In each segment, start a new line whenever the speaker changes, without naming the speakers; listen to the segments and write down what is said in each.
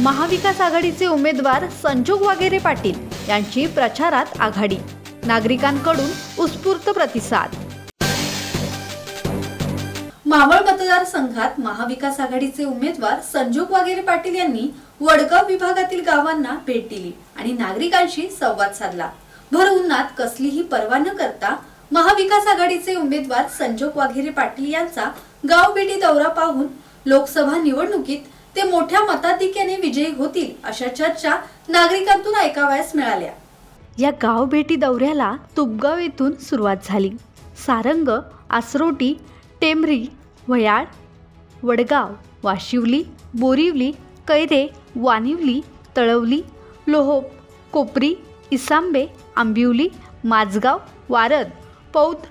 महाविकास आघाडीचे उमेदवार संजोग वाघेरे पाटील यांची प्रचारात आघाडी, नागरिकांकडून उत्स्फूर्त प्रतिसाद। मावळ मतदारसंघात महाविकास आघाडीचे उमेदवार संजोग वाघेरे पाटील यांनी वडगाव विभागातील गावांना भेट दिली आणि नागरिकांशी संवाद साधला। भर उन्हात कसलीही पर्वा न करता महाविकास आघाडीचे उमेदवार संजोग वाघेरे पाटील यांचा गाव भेटी दौरा पाहून लोकसभा निवडणुकीत ते मोठ्या मताधिक्याने विजयी होतील अशा चर्चा नागरिकांतून ऐकावयास मिळाल्या। या गाव भेटी दौऱ्याला तुपगाव येथून सुरुवात झाली। सारंग, आसरोटी, टेंभरी, वयाळ, वडगाव, वाशिवली, बोरिवली, कैरे, वानिवली, तळवली, लोहोप, कोपरी, इसांबे, आंबिवली, माझगाव, वारद, पौद,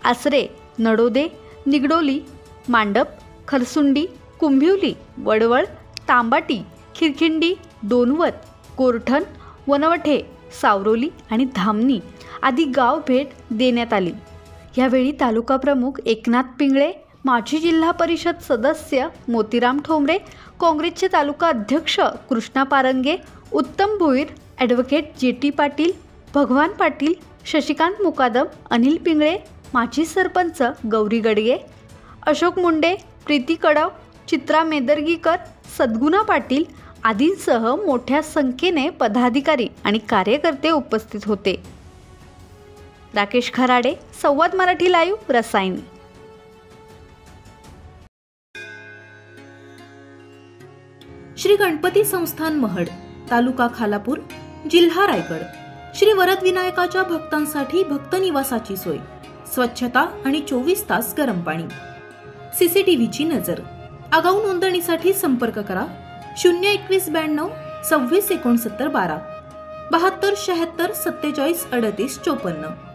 आसरे, नडोदे, निगडोली, मांडप, खरसुंडी, कुंभिवली, वडवळ, तांबाटी, खिरखिंडी, दोनवत, कोरठण, वनवठे, सावरोली आणि धामणी आदी गाव भेट देण्यात आली। यावेळी तालुका प्रमुख एकनाथ पिंगळे, माजी जिल्हा परिषद सदस्य मोतीराम ठोंबरे, काँग्रेसचे तालुका अध्यक्ष कृष्णा पारंगे, उत्तम भोईर, ॲडव्होकेट जेटी पाटील, भगवान पाटील, शशिकांत मुकादम, अनिल पिंगळे, माजी सरपंच गौरी गडगे, अशोक मुंडे, प्रीती कडव, चित्रा मेदर्गीकर, सद्गुणा पाटील आदींसह मोठ्या संख्येने पदाधिकारी आणि कार्यकर्ते उपस्थित होते। राकेश खराडे, संवाद मराठी लाईव्ह, रसायनी।
श्री गणपती संस्थान महड, तालुका खालापूर, जिल्हा रायगड। श्री वरद विनायकाच्या भक्तांसाठी भक्त निवासाची सोय, स्वच्छता आणि 24 तास गरम पाणी, सीसीटीव्हीची नजर। आगाऊ नोंदणीसाठी संपर्क करा 02192 26 69 12 72 76 47 38 54।